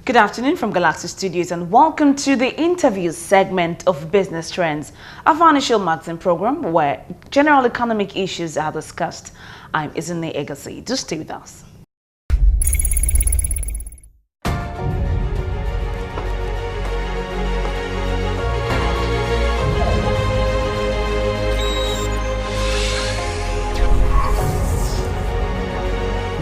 Good afternoon from Galaxy Studios and welcome to the interview segment of Business Trends, a financial magazine program where general economic issues are discussed. I'm Izune Egasi. Do stay with us.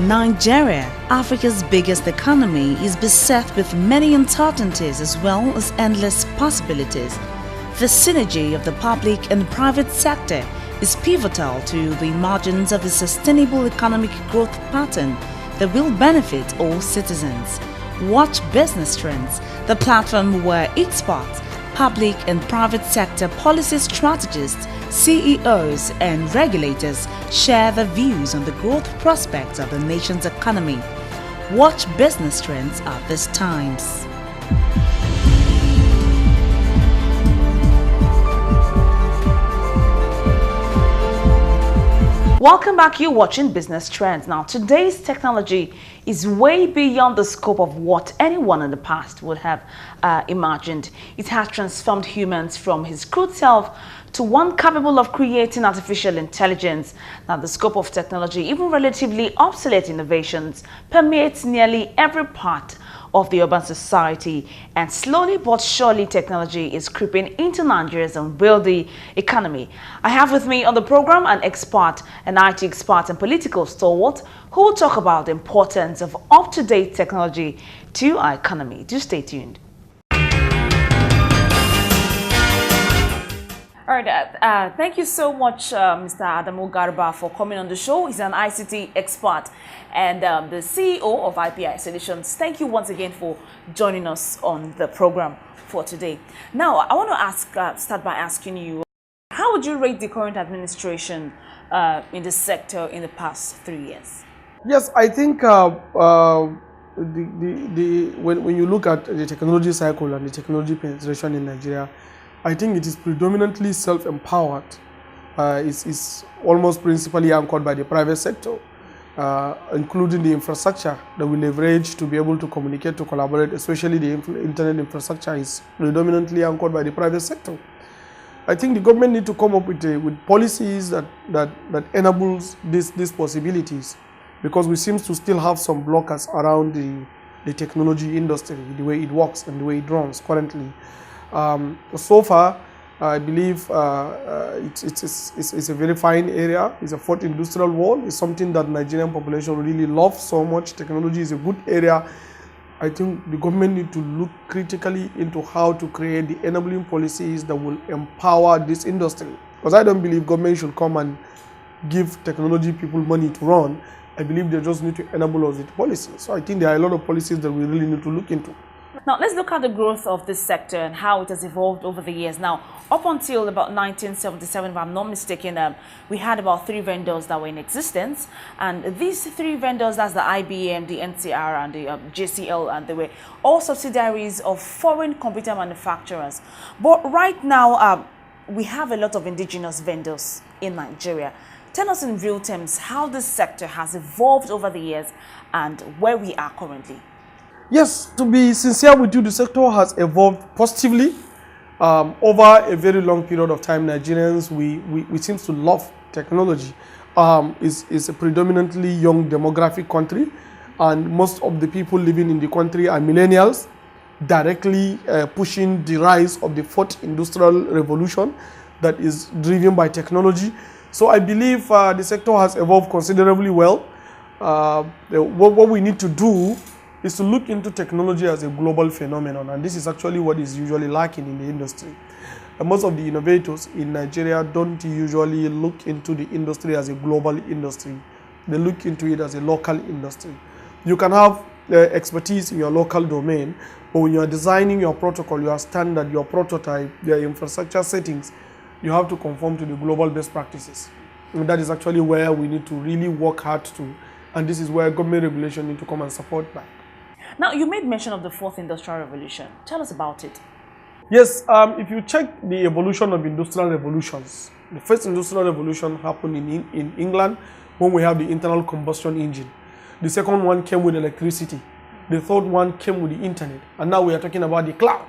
Nigeria, Africa's biggest economy, is beset with many uncertainties as well as endless possibilities. The synergy of the public and private sector is pivotal to the emergence of a sustainable economic growth pattern that will benefit all citizens. Watch Business Trends, the platform where experts, public and private sector policy strategists, CEOs and regulators share their views on the growth prospects of the nation's economy. Watch Business Trends at these times. Welcome back, you're watching Business Trends. Now, today's technology is way beyond the scope of what anyone in the past would have imagined. It has transformed humans from his crude self to one capable of creating artificial intelligence. Now, the scope of technology, even relatively obsolete innovations, permeates nearly every part of the urban society, and slowly but surely technology is creeping into Nigeria's unwieldy economy. I have with me on the program an expert, an IT expert and political stalwart who will talk about the importance of up-to-date technology to our economy. Do stay tuned. All right, thank you so much, Mr. Adamu Garba, for coming on the show. He's an ICT expert and the CEO of IPI Solutions. Thank you once again for joining us on the program for today. Now, I want to start by asking you, how would you rate the current administration in the sector in the past 3 years? Yes, I think when you look at the technology cycle and the technology penetration in Nigeria, I think it is predominantly self-empowered. It's almost principally anchored by the private sector, including the infrastructure that we leverage to be able to communicate, to collaborate, especially the internet infrastructure is predominantly anchored by the private sector. I think the government need to come up with policies that enables these possibilities, because we seem to still have some blockers around the technology industry, the way it works and the way it runs currently. So far, I believe it's a very fine area. It's a fourth industrial wall. It's something that Nigerian population really loves so much. Technology is a good area. I think the government need to look critically into how to create the enabling policies that will empower this industry. Because I don't believe government should come and give technology people money to run. I believe they just need to enable us with policies. So I think there are a lot of policies that we really need to look into. Now, let's look at the growth of this sector and how it has evolved over the years. Now, up until about 1977, if I'm not mistaken, we had about 3 vendors that were in existence. And these 3 vendors, that's the IBM, the NCR, and the JCL, and they were all subsidiaries of foreign computer manufacturers. But right now, we have a lot of indigenous vendors in Nigeria. Tell us in real terms how this sector has evolved over the years and where we are currently. Yes, to be sincere with you, the sector has evolved positively. Over a very long period of time, Nigerians, we seem to love technology. It's a predominantly young demographic country, and most of the people living in the country are millennials, directly pushing the rise of the fourth industrial revolution that is driven by technology. So I believe the sector has evolved considerably well. What we need to do is to look into technology as a global phenomenon, and this is actually what is usually lacking in the industry. And most of the innovators in Nigeria don't usually look into the industry as a global industry. They look into it as a local industry. You can have expertise in your local domain, but when you are designing your protocol, your standard, your prototype, your infrastructure settings, you have to conform to the global best practices. And that is actually where we need to really work hard to, and this is where government regulation need to come and support that. Now, you made mention of the fourth industrial revolution. Tell us about it. Yes, if you check the evolution of industrial revolutions, the first industrial revolution happened in England when we have the internal combustion engine. The second one came with electricity. The third one came with the internet. And now we are talking about the cloud.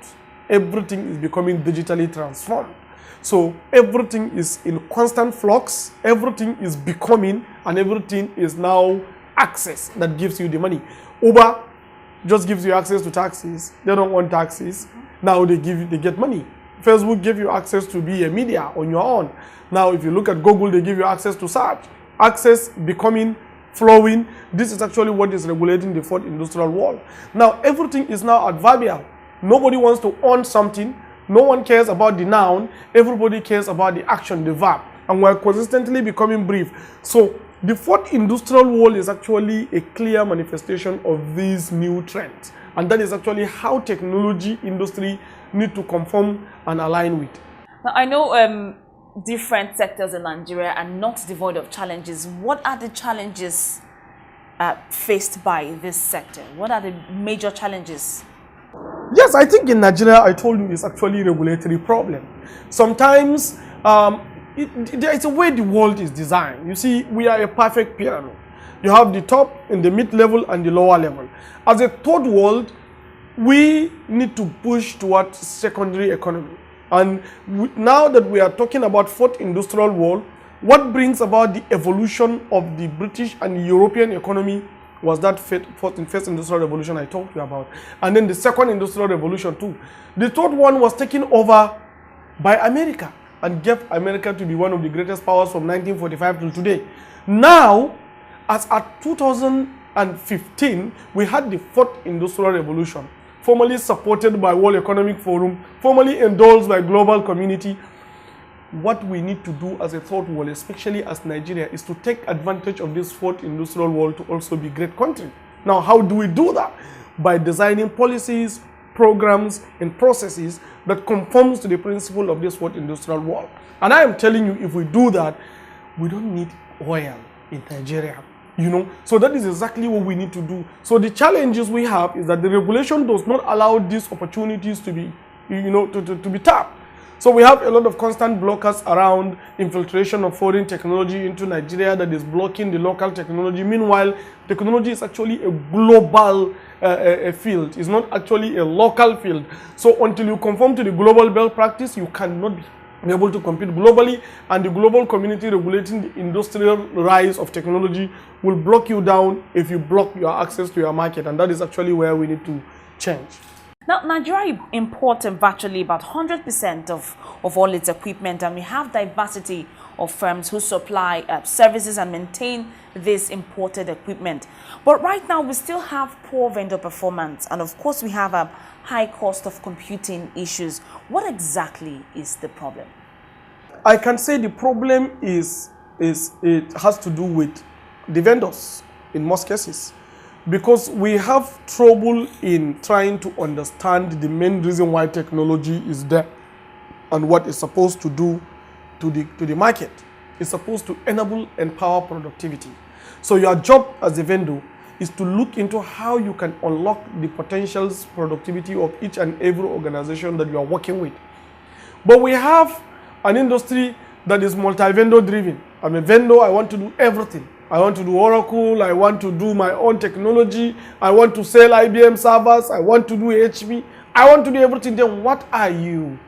Everything is becoming digitally transformed. So everything is in constant flux. Everything is becoming, and everything is now access that gives you the money. Uber just gives you access to taxis. They don't want taxis. Now they get money. Facebook gave you access to be a media on your own. Now if you look at Google, they give you access to search. Access becoming, flowing. This is actually what is regulating the fourth industrial world. Now everything is now adverbial. Nobody wants to own something. No one cares about the noun. Everybody cares about the action, the verb. And we're consistently becoming brief. So the fourth industrial world is actually a clear manifestation of these new trends. And that is actually how technology industry need to conform and align with. Now, I know different sectors in Nigeria are not devoid of challenges. What are the challenges faced by this sector? What are the major challenges? Yes, I think in Nigeria, I told you, it's actually a regulatory problem. Sometimes it's a way the world is designed. You see, we are a perfect pyramid. You have the top and the mid-level and the lower level. As a third world, we need to push towards secondary economy. And now that we are talking about fourth industrial world, what brings about the evolution of the British and European economy was that first industrial revolution I talked to you about. And then the second industrial revolution too. The third one was taken over by America and gave America to be one of the greatest powers from 1945 till today. Now, as at 2015, we had the fourth industrial revolution, formally supported by World Economic Forum, formally endorsed by global community. What we need to do as a third world, especially as Nigeria, is to take advantage of this fourth industrial world to also be a great country. Now, how do we do that? By designing policies, programs, and processes that conforms to the principle of this fourth industrial world. And I am telling you, if we do that, we don't need oil in Nigeria. So that is exactly what we need to do. So the challenges we have is that the regulation does not allow these opportunities to be, to be tapped. So we have a lot of constant blockers around infiltration of foreign technology into Nigeria that is blocking the local technology. Meanwhile, technology is actually a global field. It's not actually a local field. So until you conform to the global best practice, you cannot be able to compete globally, and the global community regulating the industrial rise of technology will block you down if you block your access to your market, and that is actually where we need to change. Now, Nigeria imports virtually about 100% of all its equipment, and we have diversity of firms who supply services and maintain this imported equipment. But right now, we still have poor vendor performance, and of course, we have a high cost of computing issues. What exactly is the problem? I can say the problem is it has to do with the vendors in most cases, because we have trouble in trying to understand the main reason why technology is there and what it's supposed to do to the market. It's supposed to enable, empower productivity. So your job as a vendor is to look into how you can unlock the potential productivity of each and every organization that you are working with. But we have an industry that is multi-vendor driven. I'm a vendor, I want to do everything. I want to do Oracle, I want to do my own technology, I want to sell IBM servers, I want to do HP, I want to do everything. Then what are you?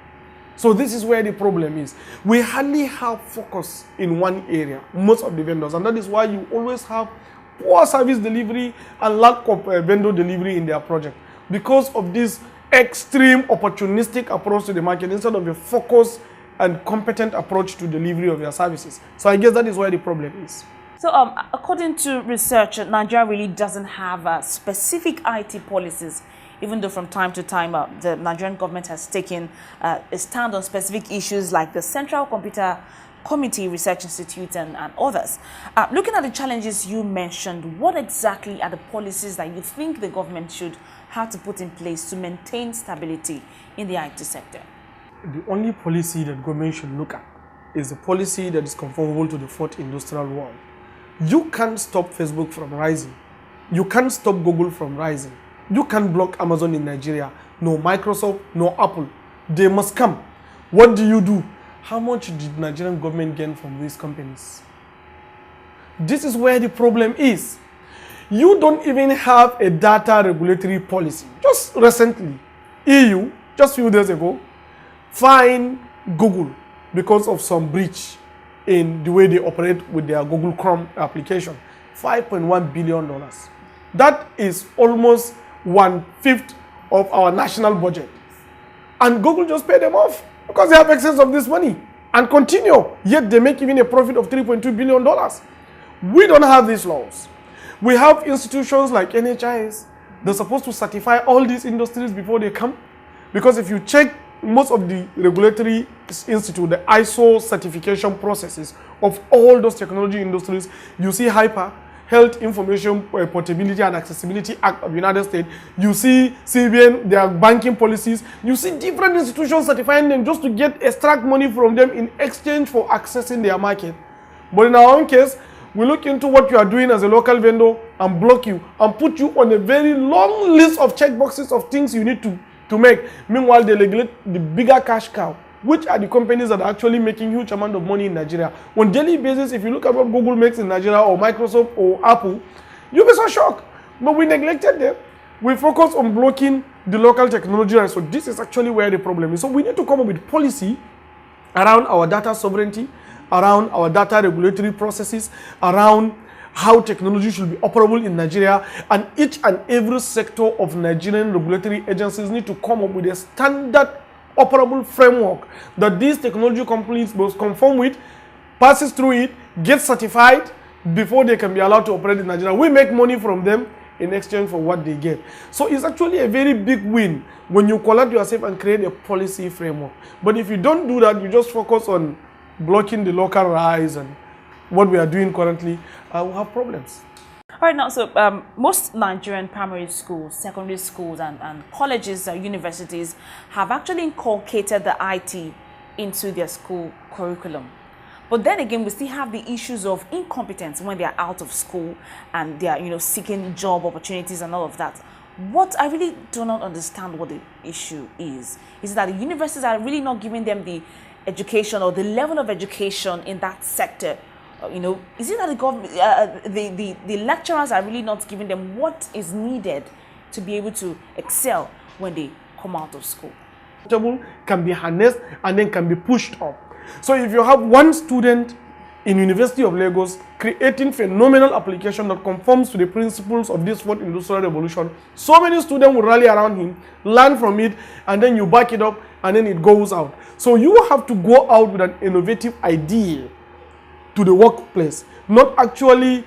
So this is where the problem is. We hardly have focus in one area, most of the vendors, and that is why you always have poor service delivery and lack of vendor delivery in their project, because of this extreme opportunistic approach to the market instead of a focused and competent approach to delivery of your services. So I guess that is where the problem is. So according to research, Nigeria really doesn't have specific IT policies, even though from time to time the Nigerian government has taken a stand on specific issues like the Central Computer Committee Research Institute and others. Looking at the challenges you mentioned, what exactly are the policies that you think the government should have to put in place to maintain stability in the IT sector? The only policy that government should look at is a policy that is conformable to the fourth industrial world. You can't stop Facebook from rising. You can't stop Google from rising. You can't block Amazon in Nigeria. No Microsoft, no Apple. They must come. What do? How much did Nigerian government gain from these companies? This is where the problem is. You don't even have a data regulatory policy. Just recently, EU, just a few days ago, fined Google because of some breach in the way they operate with their Google Chrome application. $5.1 billion. That is almost 1/5 of our national budget. And Google just paid them off because they have excess of this money and continue. Yet they make even a profit of $3.2 billion. We don't have these laws. We have institutions like NHIS. They're supposed to certify all these industries before they come. Because if you check most of the regulatory institute, the ISO certification processes of all those technology industries, you see HIPAA, Health Information Portability and Accessibility Act of the United States. You see CBN, their banking policies. You see different institutions certifying them just to extract money from them in exchange for accessing their market. But in our own case, we look into what you are doing as a local vendor and block you and put you on a very long list of checkboxes of things you need to make. Meanwhile, they regulate the bigger cash cow, which are the companies that are actually making huge amount of money in Nigeria. On a daily basis, if you look at what Google makes in Nigeria or Microsoft or Apple, you'll be so shocked. But we neglected them. We focus on blocking the local technology. And so this is actually where the problem is. So we need to come up with policy around our data sovereignty, around our data regulatory processes, around how technology should be operable in Nigeria, and each and every sector of Nigerian regulatory agencies need to come up with a standard operable framework that these technology companies must conform with, passes through it, get certified before they can be allowed to operate in Nigeria. We make money from them in exchange for what they get. So it's actually a very big win when you collect yourself and create a policy framework. But if you don't do that, you just focus on blocking the local rise and what we are doing currently, we'll have problems. All right, now, so most Nigerian primary schools, secondary schools, and colleges, universities have actually inculcated the IT into their school curriculum. But then again, we still have the issues of incompetence when they are out of school and they are, seeking job opportunities and all of that. What I really do not understand what the issue is that the universities are really not giving them the education or the level of education in that sector. Is it that the government, the lecturers are really not giving them what is needed to be able to excel when they come out of school? Can be harnessed and then can be pushed up. So if you have one student in University of Lagos creating phenomenal application that conforms to the principles of this fourth industrial revolution, so many students will rally around him, learn from it, and then you back it up and then it goes out. So you have to go out with an innovative idea to the workplace, not actually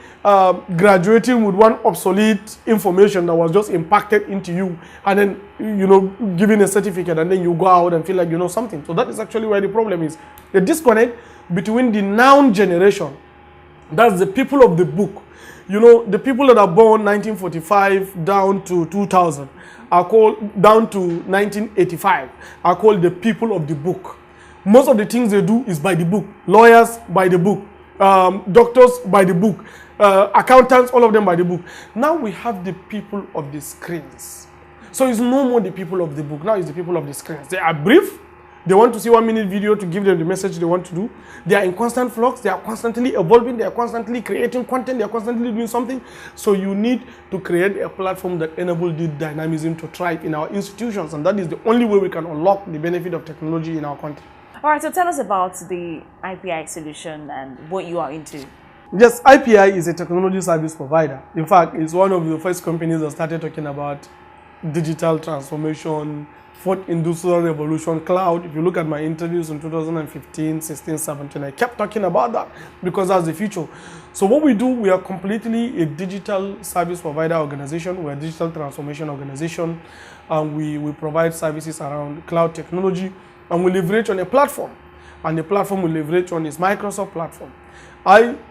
graduating with one obsolete information that was just impacted into you and then, giving a certificate and then you go out and feel like you know something. So that is actually where the problem is. The disconnect between the noun generation, that's the people of the book. The people that are born 1945 down to 2000 are called, down to 1985, are called the people of the book. Most of the things they do is by the book. Lawyers by the book. Doctors by the book, accountants, all of them by the book. Now we have the people of the screens. So it's no more the people of the book. Now it's the people of the screens. They are brief. They want to see 1-minute video to give them the message they want to do. They are in constant flux. They are constantly evolving. They are constantly creating content. They are constantly doing something. So you need to create a platform that enables this dynamism to thrive in our institutions. And that is the only way we can unlock the benefit of technology in our country. All right, so tell us about the IPI solution and what you are into. Yes, IPI is a technology service provider. In fact, it's one of the first companies that started talking about digital transformation, fourth industrial revolution, cloud. If you look at my interviews in 2015, 16, 17, I kept talking about that because that's the future. So what we do, we are completely a digital service provider organization. We're a digital transformation organization, and we provide services around cloud technology. And we leverage on a platform, and the platform we leverage on is Microsoft platform.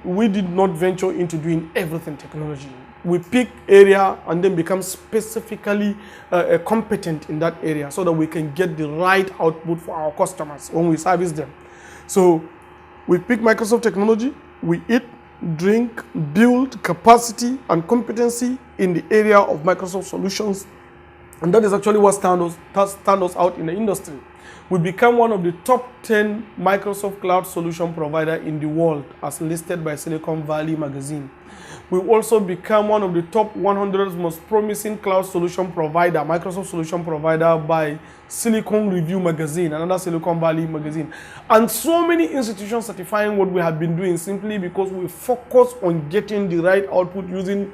We did not venture into doing everything technology. We pick area and then become specifically competent in that area so that we can get the right output for our customers when we service them. So we pick Microsoft technology, we eat, drink, build capacity and competency in the area of Microsoft solutions. And that is actually what stands us out in the industry. We become one of the top 10 Microsoft Cloud solution provider in the world as listed by Silicon Valley magazine. We also become one of the top 100 most promising cloud solution provider, Microsoft solution provider by Silicon Review magazine, another Silicon Valley magazine. And so many institutions certifying what we have been doing simply because we focus on getting the right output using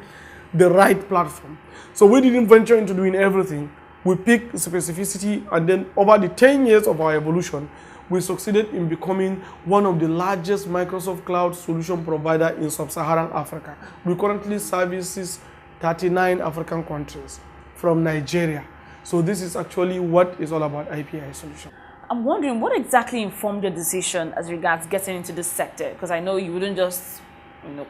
the right platform. So we didn't venture into doing everything. We picked specificity, and then over the 10 years of our evolution, we succeeded in becoming one of the largest Microsoft Cloud solution provider in sub-Saharan Africa. We currently services 39 African countries from Nigeria. So this is actually what is all about IPI solution. I'm wondering what exactly informed your decision as regards getting into this sector? Because I know you wouldn't just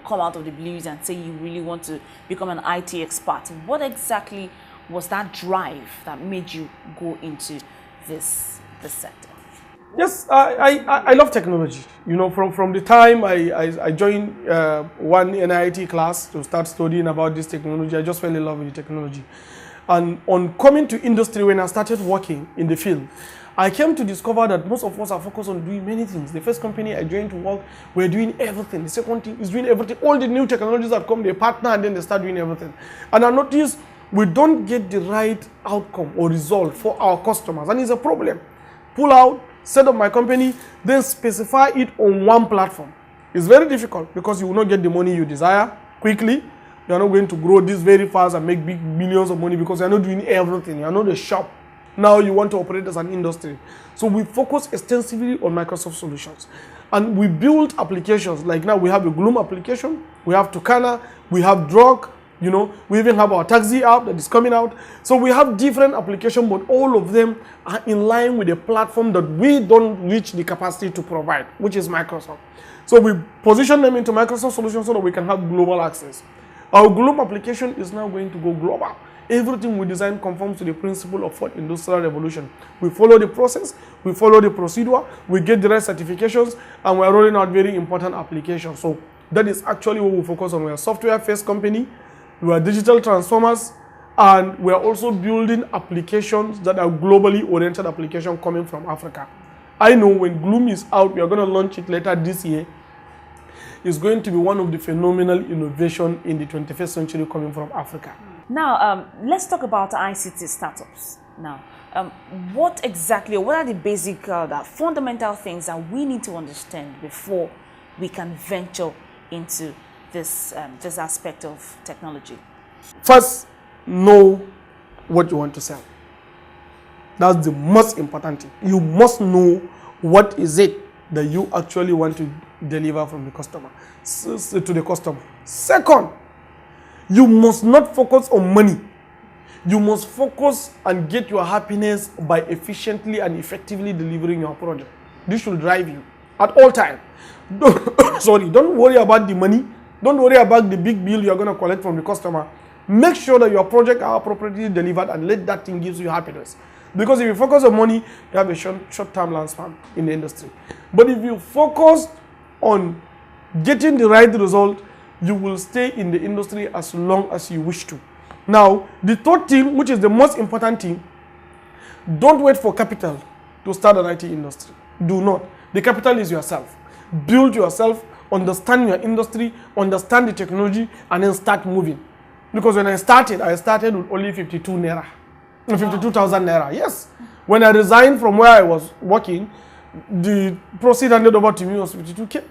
come out of the blues and say you really want to become an IT expert. What exactly was that drive that made you go into this sector? Yes, I love technology. From the time I joined one NIT class to start studying about this technology, I just fell in love with the technology. And on coming to industry, when I started working in the field, I came to discover that most of us are focused on doing many things. The first company I joined to work, we're doing everything. The second thing is doing everything. All the new technologies that come, they partner and then they start doing everything. And I noticed we don't get the right outcome or result for our customers. And it's a problem. Pull out, set up my company, then specify it on one platform. It's very difficult because you will not get the money you desire quickly. You are not going to grow this very fast and make big millions of money because you are not doing everything. You are not a shop. Now you want to operate as an industry. So we focus extensively on Microsoft solutions. And we build applications. Like now we have a Gloom application, we have Tucana, we have Drug, we even have our taxi app that is coming out. So we have different applications, but all of them are in line with a platform that we don't reach the capacity to provide, which is Microsoft. So we position them into Microsoft solutions so that we can have global access. Our Gloom application is now going to go global. Everything we design conforms to the principle of fourth industrial revolution. We follow the process, we follow the procedure, we get the right certifications, and we're rolling out very important applications. So that is actually what we focus on. We're a software-first company, we are digital transformers, and we are also building applications that are globally oriented applications coming from Africa. I know when Gloom is out, we are going to launch it later this year. It's going to be one of the phenomenal innovation in the 21st century coming from Africa. Now, let's talk about ICT startups. Now, what are the basic, the fundamental things that we need to understand before we can venture into this aspect of technology? First, know what you want to sell. That's the most important thing. You must know what is it that you actually want to deliver from the customer to the customer. Second, you must not focus on money. You must focus and get your happiness by efficiently and effectively delivering your project. This should drive you at all times. Don't worry about the money. Don't worry about the big bill you're going to collect from the customer. Make sure that your project are appropriately delivered and let that thing give you happiness. Because if you focus on money, you have a short-term lifespan in the industry. But if you focus on getting the right result, you will stay in the industry as long as you wish to. Now, the third thing, which is the most important thing, don't wait for capital to start an IT industry. Do not. The capital is yourself. Build yourself, understand your industry, understand the technology, and then start moving. Because when I started with only 52,000 naira. Yes. When I resigned from where I was working, the proceed handed over to me was 52K.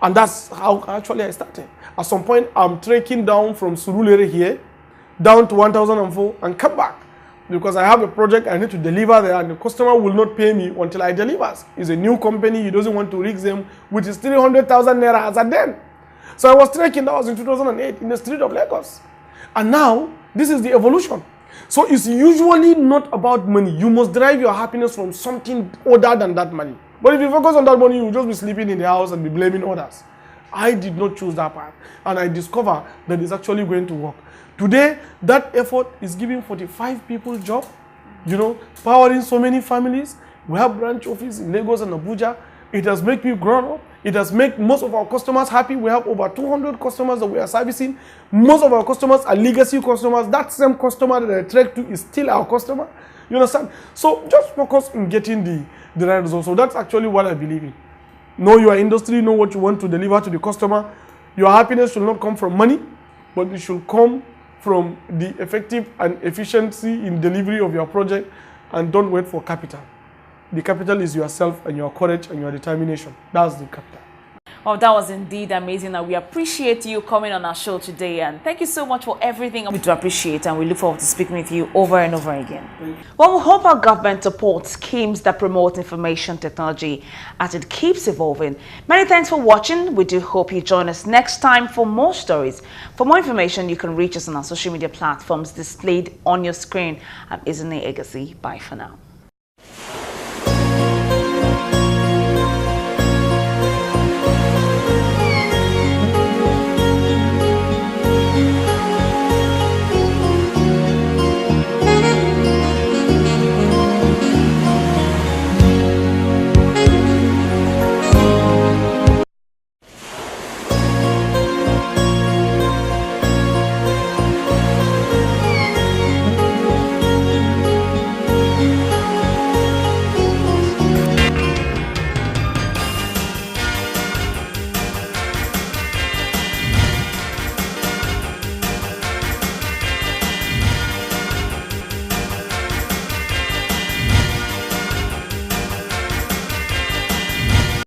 And that's how actually I started. At some point, I'm trekking down from Surulere here, down to 1004 and come back. Because I have a project I need to deliver there and the customer will not pay me until I deliver. It's a new company, he doesn't want to risk them, which is 300,000 naira as at then. So I was trekking, that was in 2008, in the street of Lagos. And now, this is the evolution. So it's usually not about money. You must derive your happiness from something other than that money. But if you focus on that money, you'll just be sleeping in the house and be blaming others. I did not choose that path. And I discovered that it's actually going to work. Today, that effort is giving 45 people job, powering so many families. We have branch office in Lagos and Abuja. It has made people grow up. It has made most of our customers happy. We have over 200 customers that we are servicing. Most of our customers are legacy customers. That same customer that I track to is still our customer. You understand? So just focus on getting the right result. So that's actually what I believe in. Know your industry, know what you want to deliver to the customer. Your happiness should not come from money, but it should come from the effective and efficiency in delivery of your project, and don't wait for capital. The capital is yourself and your courage and your determination. That's the capital. Well, that was indeed amazing, and we appreciate you coming on our show today, and thank you so much for everything. We do appreciate, and we look forward to speaking with you over and over again. Well, we hope our government supports schemes that promote information technology as it keeps evolving. Many thanks for watching. We do hope you join us next time for more stories. For more information, you can reach us on our social media platforms displayed on your screen. I'm Izine Egasi. Bye for now.